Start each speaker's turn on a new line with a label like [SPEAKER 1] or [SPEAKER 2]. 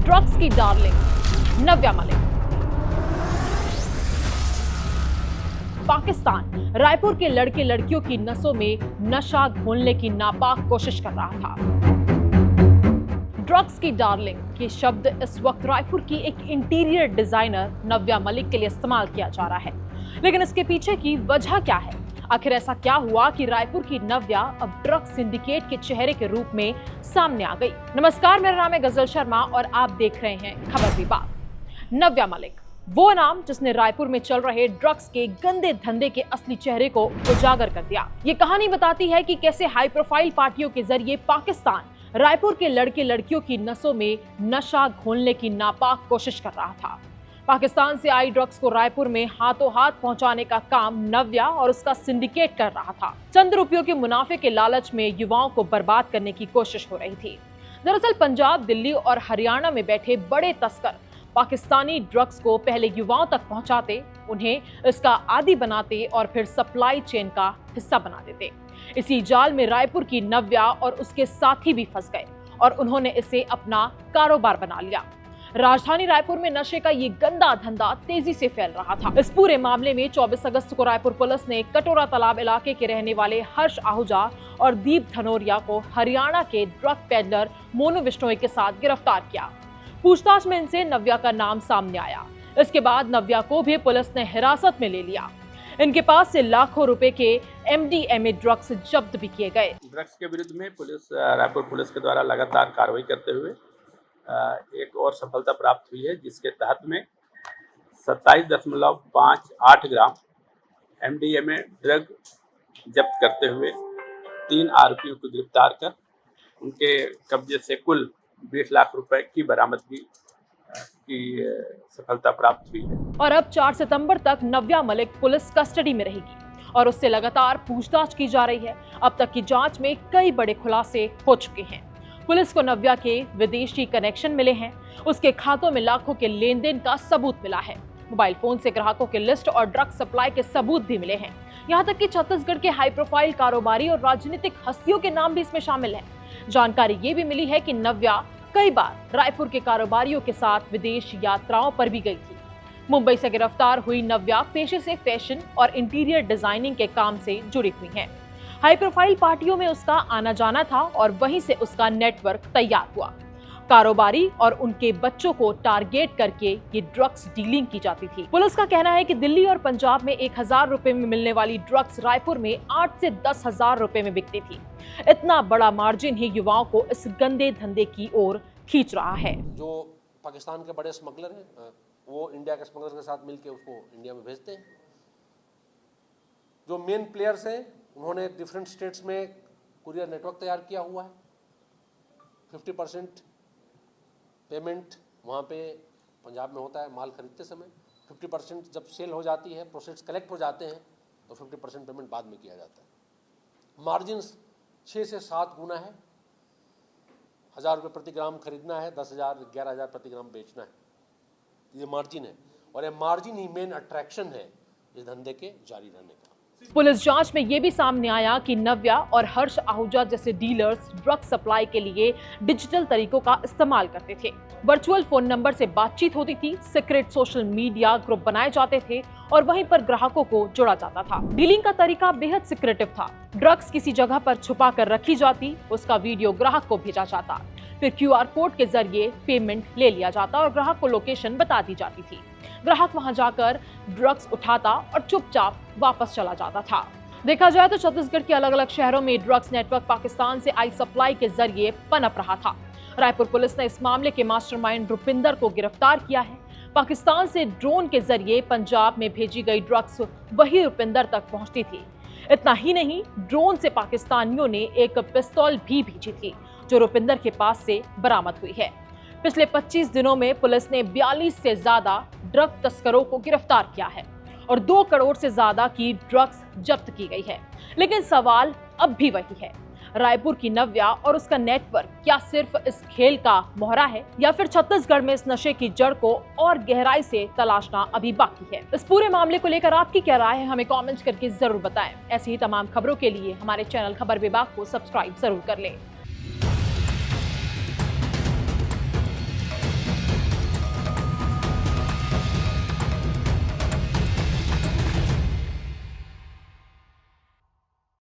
[SPEAKER 1] Drugs की darling नव्या मलिक। पाकिस्तान रायपुर के लड़के लड़कियों की नसों में नशा घोलने की नापाक कोशिश कर रहा था। ड्रग्स की डार्लिंग ये शब्द इस वक्त रायपुर की एक इंटीरियर डिजाइनर नव्या मलिक के लिए इस्तेमाल किया जा रहा है, लेकिन इसके पीछे की वजह क्या है? आखिर ऐसा क्या हुआ कि रायपुर की नव्या अब ड्रग्स सिंडिकेट के चेहरे के रूप में सामने आ गई? नमस्कार, मेरा नाम है गजल शर्मा और आप देख रहे हैं खबर विभाग। नव्या मलिक वो नाम जिसने रायपुर में चल रहे ड्रग्स के गंदे धंधे के असली चेहरे को उजागर कर दिया। ये कहानी बताती है कि कैसे हाई प्रोफाइल पार्टियों के जरिए पाकिस्तान रायपुर के लड़के लड़कियों की नसों में नशा घोलने की नापाक कोशिश कर रहा था। पाकिस्तान से आई ड्रग्स को रायपुर में हाथों हाथ पहुंचाने का काम नव्या और उसका सिंडिकेट कर रहा था। चंद रुपयों के मुनाफे के लालच में युवाओं को बर्बाद करने की कोशिश हो रही थी। दरअसल पंजाब, दिल्ली और हरियाणा में बैठे बड़े तस्कर पाकिस्तानी ड्रग्स को पहले युवाओं तक पहुंचाते, उन्हें इसका आदी बनाते और फिर सप्लाई चेन का हिस्सा बना देते। इसी जाल में रायपुर की नव्या और उसके साथी भी फंस गए और उन्होंने इसे अपना कारोबार बना लिया। राजधानी रायपुर में नशे का ये गंदा धंधा तेजी से फैल रहा था। इस पूरे मामले में 24 अगस्त को रायपुर पुलिस ने कटोरा तालाब इलाके के रहने वाले हर्ष आहूजा और दीप धनोरिया को हरियाणा के ड्रग पेडलर मोनू बिश्नोई के साथ गिरफ्तार किया। पूछताछ में इनसे नव्या का नाम सामने आया। इसके बाद नव्या को भी पुलिस ने हिरासत में ले लिया। इनके पास से लाखों रुपए के MDMA ड्रग्स जब्त भी किए गए।
[SPEAKER 2] ड्रग्स के विरुद्ध में रायपुर पुलिस के द्वारा लगातार कार्रवाई करते हुए एक और सफलता प्राप्त हुई है, जिसके तहत में 27.58 ग्राम MDMA ड्रग जब्त करते हुए 3 आरोपियों को गिरफ्तार कर उनके कब्जे से कुल 20 लाख रुपए की बरामदगी की सफलता प्राप्त हुई है।
[SPEAKER 1] और अब 4 सितंबर तक नव्या मलिक पुलिस कस्टडी में रहेगी और उससे लगातार पूछताछ की जा रही है। अब तक की जांच में कई बड़े खुलासे हो चुके हैं। पुलिस को नव्या के विदेशी कनेक्शन मिले हैं, उसके खातों में लाखों के लेन देन का सबूत मिला है। मोबाइल फोन से ग्राहकों के लिस्ट और ड्रग सप्लाई के सबूत भी मिले हैं। यहाँ तक कि छत्तीसगढ़ के हाई प्रोफाइल कारोबारी और राजनीतिक हस्तियों के नाम भी इसमें शामिल हैं। जानकारी ये भी मिली है कि नव्या कई बार रायपुर के कारोबारियों के साथ विदेश यात्राओं पर भी गई थी। मुंबई से गिरफ्तार हुई नव्या पेशे से फैशन और इंटीरियर डिजाइनिंग के काम से जुड़ी हुई हैं। हाई प्रोफाइल पार्टियों में उसका आना जाना था और वहीं से उसका नेटवर्क तैयार हुआ। कारोबारी और उनके बच्चों को टारगेट करके ये ड्रग्स डीलिंग की जाती थी। पुलिस का कहना है कि दिल्ली और पंजाब में 1000 रुपए में मिलने वाली ड्रग्स रायपुर में 8 से 10,000 रुपए में बिकती थी। इतना बड़ा मार्जिन ही युवाओं को इस गंदे धंधे की ओर खींच रहा है।
[SPEAKER 3] जो पाकिस्तान के बड़े स्मगलर हैं, वो इंडिया के स्मगलर के साथ मिलकर उसको इंडिया में भेजते हैं। जो मेन प्लेयर्स हैं, उन्होंने डिफरेंट स्टेट्स में कुरियर नेटवर्क तैयार किया हुआ है। 50% पेमेंट वहाँ पे पंजाब में होता है माल खरीदते समय, 50% जब सेल हो जाती है, प्रोसेस कलेक्ट हो जाते हैं, तो 50% पेमेंट बाद में किया जाता है। मार्जिन 6 से 7 गुना है। 1000 रुपये प्रति ग्राम खरीदना है, 10,000 11,000 प्रति ग्राम बेचना है। ये मार्जिन है और ये मार्जिन ही मेन अट्रैक्शन है इस धंधे के जारी रहने का।
[SPEAKER 1] पुलिस जांच में यह भी सामने आया कि नव्या और हर्ष आहूजा जैसे डीलर्स ड्रग सप्लाई के लिए डिजिटल तरीकों का इस्तेमाल करते थे। वर्चुअल फोन नंबर से बातचीत होती थी, सीक्रेट सोशल मीडिया ग्रुप बनाए जाते थे और वहीं पर ग्राहकों को जोड़ा जाता था। डीलिंग का तरीका बेहद सिक्रेटिव था। ड्रग्स किसी जगह पर छुपा कर रखी जाती, उसका वीडियो ग्राहक को भेजा जाता, फिर QR कोड के जरिए पेमेंट ले लिया जाता और ग्राहक को लोकेशन बता दी जाती थी। ग्राहक वहां जाकर ड्रग्स उठाता और चुपचाप वापस चला जाता था। देखा जाए तो छत्तीसगढ़ के अलग अलग शहरों में ड्रग्स नेटवर्क पाकिस्तान से आई सप्लाई के जरिए पनप रहा था। रायपुर पुलिस ने इस मामले के मास्टरमाइंड रुपिंदर को गिरफ्तार किया है। पाकिस्तान से ड्रोन के जरिए पंजाब में भेजी गई ड्रग्स वही रुपिंदर तक पहुंचती थी। इतना ही नहीं, ड्रोन से पाकिस्तानियों ने एक पिस्तौल भी भेजी थी जो रुपिंदर के पास से बरामद हुई है। पिछले 25 दिनों में पुलिस ने 42 से ज्यादा ड्रग तस्करों को गिरफ्तार किया है और 2 करोड़ से ज्यादा की ड्रग्स जब्त की गई है। लेकिन सवाल अब भी वही है, रायपुर की नव्या और उसका नेटवर्क क्या सिर्फ इस खेल का मोहरा है या फिर छत्तीसगढ़ में इस नशे की जड़ को और गहराई से तलाशना अभी बाकी है? इस पूरे मामले को लेकर आपकी क्या राय है, हमें कमेंट करके जरूर बताएं। ऐसी ही तमाम खबरों के लिए हमारे चैनल खबर विभाग को सब्सक्राइब जरूर कर लें।